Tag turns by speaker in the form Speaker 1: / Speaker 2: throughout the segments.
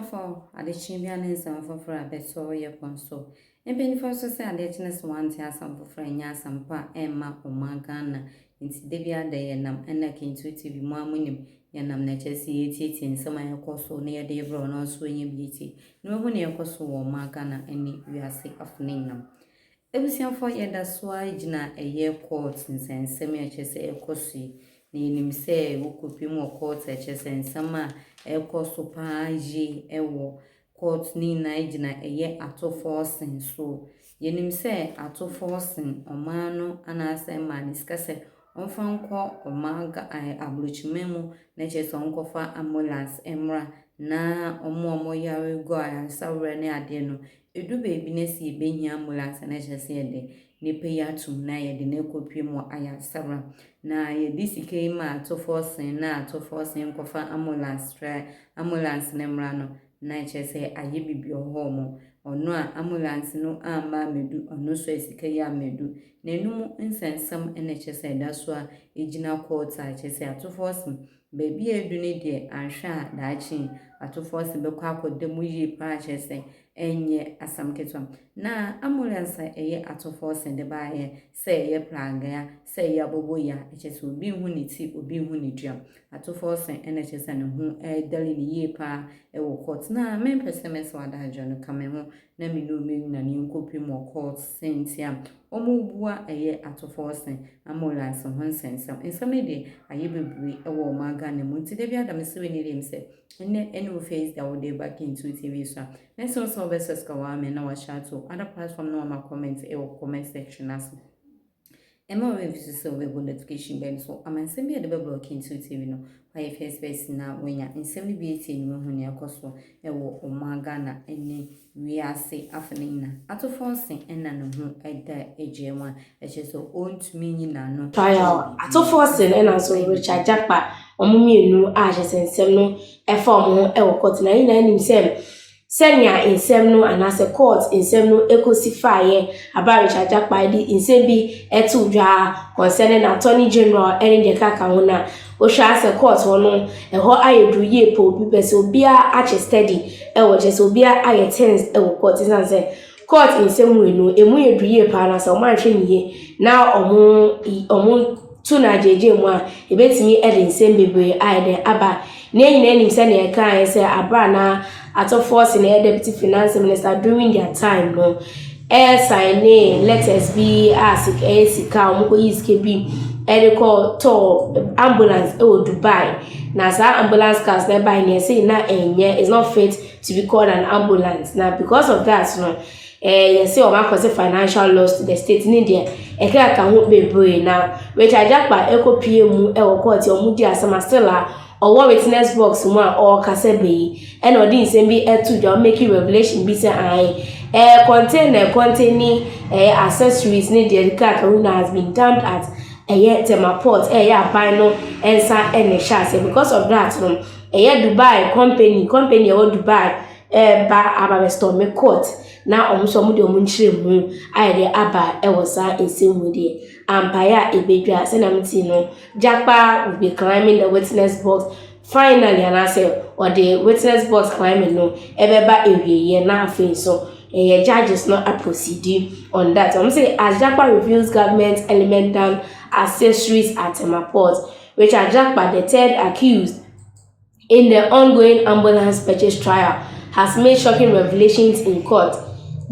Speaker 1: for addition and some for a better your console. And penny for society one tear some for friend some pa Emma or Magana into Devia day and intuitive mammonim yanam necessity in some I so near the bro no swinging beauty. No one near coso or Magana any we are sick of Ninam. Ebusian for ye that's why Jina a year court and semi chess a cosi. Ni say wo kopi mo court chess and sama e koso pa ji ewo court ni na gina eye Ato Forson so yenim say Ato Forson omano anase maniska se onfa nko omaga abluchimemu na chess onkofa ambulance emra na omo yare go asawre ne ade no edu baby na si behia ambulance na chess de ni pe ya tum na ye de na kopi mo aya sara na ye disike ma Ato Forson na Ato Forson kofa ambulance ambulance nemra no na chese aye bibio homo ono a ambulance no amba medu ono so esika ya medu na enum nsensam ene chese da so a ejina court a chese Ato Forson baby edu ne de anhwa da chi Ato Forson be kwa akodemu yi pa chese enye asamketwa na ambulance eye Ato Forson de bae say ye planga ya say ya bobo ya chese obi hu ni ti obi hu ni dua Ato Forson ene chese ne hu dali ni ye pa ewo court na men pesemes wada jono kame ho na mi no me na ni nkopi mo court sentia omo bua eye Ato Forson ambulance ho sensam ensame de aye bebri ewo maga ne mu ti de bia da mesewe ni dem se ene face that would back into TV so next also versus kawame na wa shato other platform no ma comment comment section as Emma reviews so we go notification bell so am send me the block into TV no why face na wenya nsem ni bi eti ni ho ne akoso ewo omaga na ene we ase afenina Ato Forson ena no ho eda ejema echeso ontumi nyina no
Speaker 2: trial Ato Forson ena so Richard Jakpa omumienu a jesensem no efom ewo court na ina nim sem senya insem no anase court insem no ekosifaye aba Richard Jakpa di insem bi etu dwa concerning attorney general eni de kaka ho na o hwa se court ho no eho ayedu ye po bi pese obia ache steady ewo je so obia aye tense ewo court sanse court insem we no emu yedu ye pa na se o ma hwe niye na omu tuna jeje mu a ebetimi ede nsem bebre aide aba na nyina nim se na e kan se abra na Ato Forson na deputy finance minister during their time no sign letters be ask sika omko yiske bi call to ambulance Dubai na sa ambulance cars na by na say na enye is not fit to be called an ambulance now because of that no you see o cause financial loss to the state in India e ka ho bebre na Richard Jakpa ekopie mu court o mu di asama still or witness box mu or kasebe and odi nsem bi etu do make revelation bi say containing accessories need the car has been dumped at tema port buy no ensa ene shase because of that no Dubai company or Dubai ba aba store me court na omso mu de omunchire mu ayede aba ewosa ensemu de ampaya ebedwa se na mti no Jakpa will be climbing the witness box finally and I say or the witness box climbing no ebeba ewiye na afin so judges not a proceeding on that. I'm say as Jakpa reviews government elemental accessories at tema port, Richard Jakpa, the third accused in the ongoing ambulance purchase trial, has made shocking revelations in court.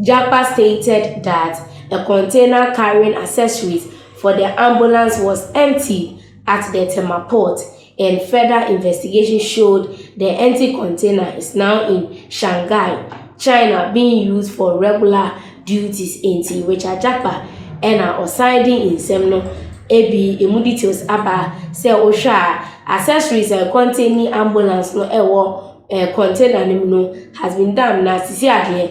Speaker 2: Jakpa stated that a container carrying accessories for the ambulance was empty at the tema port, and further investigation showed the empty container is now in Shanghai, China, being used for regular duties in Richard Jakpa and are siding in Semno AB details aba say osha accessories containing ambulance no container no has been done na sisi ade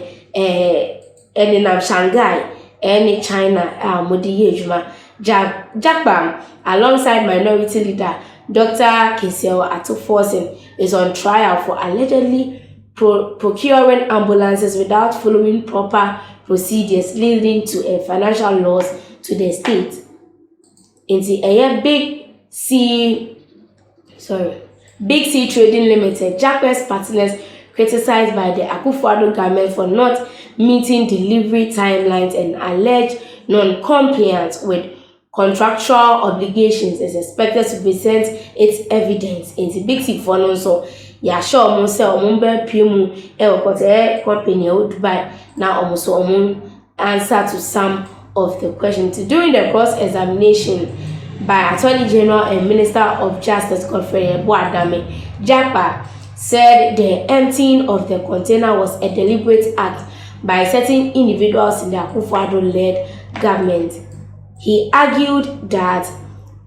Speaker 2: in Shanghai and China modi ejuma Jakpa alongside minority leader Dr. Ato Forson is on trial for allegedly procuring ambulances without following proper procedures, leading to a financial loss to the state. In the Big C Trading Limited, Jakpa's partners criticized by the Akufo-Addo government for not meeting delivery timelines and alleged non-compliance with contractual obligations is expected to present its evidence in the big for no so ya sure mo say omo be piemu e okote company o Dubai na omo so omo answer to some of the questions during the cross examination by Attorney General and Minister of Justice Godfrey Boadame. Japa said the emptying of the container was a deliberate act by certain individuals in the Akufo-Addo-led government. He argued that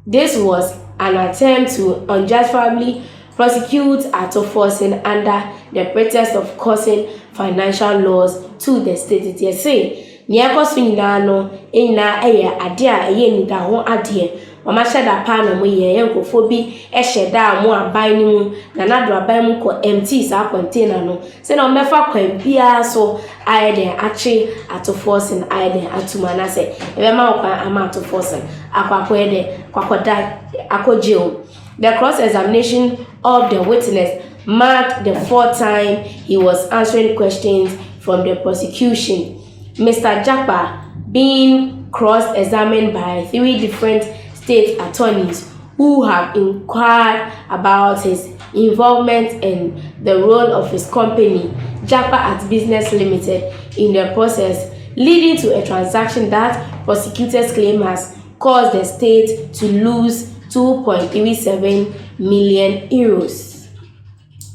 Speaker 2: this was an attempt to unjustifiably prosecute Ato Forson under the pretext of causing financial loss to the state. It say, "Niako suninano ina eye adia eye ni da ho ade." Mama shada pa na mo ye yankofo bi e sheda mo aban ni mu na nado aban mu ko empty sa container no se na omefa kwan bia so ayede ache Ato Forson ayede atuma na se ebe ma kwan ama Ato Forson akwakwa ede kwakoda akojeo. The cross examination of the witness marked the fourth time he was answering questions from the prosecution. Mr. Japa being cross-examined by 3 different state attorneys who have inquired about his involvement in the role of his company, Japa at Business Limited, in the process, leading to a transaction that prosecutors claim has caused the state to lose 2.37 million euros.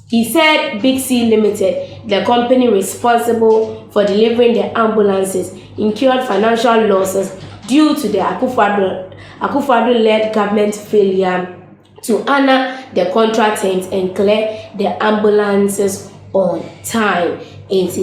Speaker 2: He said Big C Limited, the company responsible for delivering the ambulances, incurred financial losses due to the Akufo-Addo-led government failure to honor the contract terms and clear the ambulances on time. In his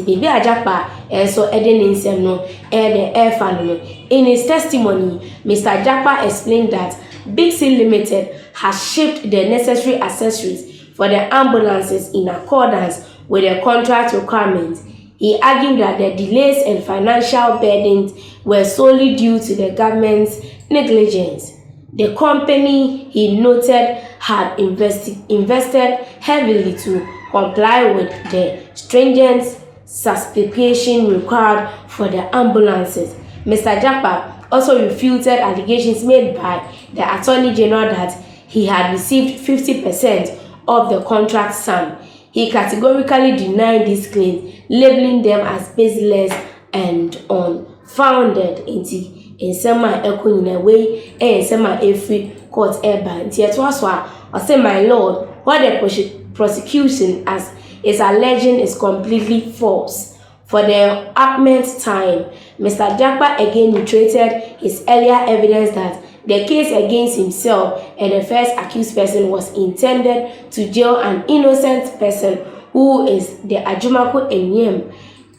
Speaker 2: testimony, Mr. Japa explained that Big C Limited has shipped the necessary accessories for the ambulances in accordance with the contract requirements. He argued that the delays and financial burdens were solely due to the government's negligence. The company, he noted, had invested heavily to comply with the stringent certification required for the ambulances. Mr. Japa also refuted allegations made by the Attorney General that he had received 50% of the contract sum. He categorically denied these claims, labeling them as baseless and unfounded. In sema eko in a way, and sema every court eba. Yet was I say, my lord, what the prosecution as is alleging is completely false. For the upment time, Mr. Japa again reiterated his earlier evidence that the case against himself and the first accused person was intended to jail an innocent person who is the Ajumako Enyem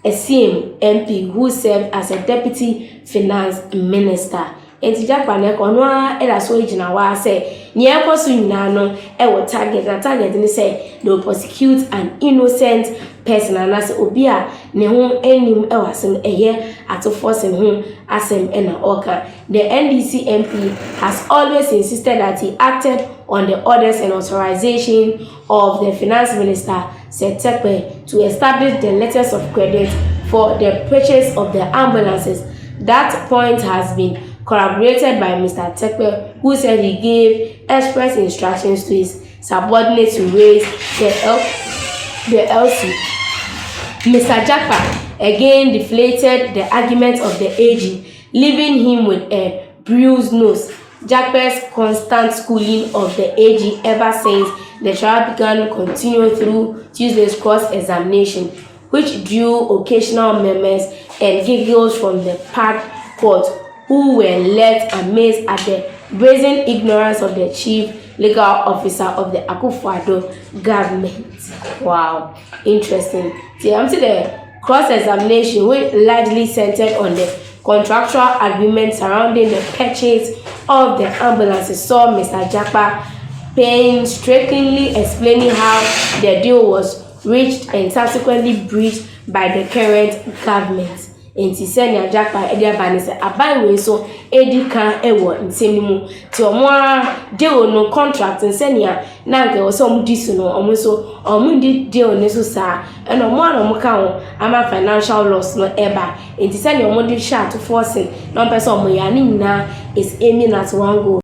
Speaker 2: Esim MP who served as a deputy finance minister. Enti Japa ne kono era so ejina wa say nye ekoso nyina no e wo target ni say they will prosecute an innocent person and as obi a ne ho enim e wasem eye Ato Forson ho asem e na oka. The NDC MP has always insisted that he acted on the orders and authorization of the finance minister Setekwe to establish the letters of credit for the purchase of the ambulances. That point has been corroborated by Mr. Tekwe, who said he gave express instructions to his subordinates to raise the LC. Mr. Japa again deflated the argument of the AG, leaving him with a bruised nose. Japa's constant schooling of the AG ever since the trial began continued through Tuesday's cross-examination, which drew occasional murmurs and giggles from the packed court, who were left amazed at the brazen ignorance of the chief legal officer of the Akufo-Addo government. Wow, interesting. See, I'm to the cross-examination, which largely centered on the contractual agreement surrounding the purchase of the ambulances, saw Mr. Japa painstakingly explaining how the deal was reached and subsequently breached by the current government. enti sɛnea Jackpot edi aba ne sɛ aban we so edi kan ɛwɔ nsɛm mu ti ɔmo a deal no contract sɛnea na nke wɔ sɛ ɔmo di so no ɔmo so ɔmo di deal ne so saa ɛna ɔmo a ɔmo ka ho ama financial loss no ɛba enti sɛnea ɔmo di hwɛ Ato Forson na ɔmpɛ sɛ ɔmo yɛ ne nyinaa is aiming at one goal.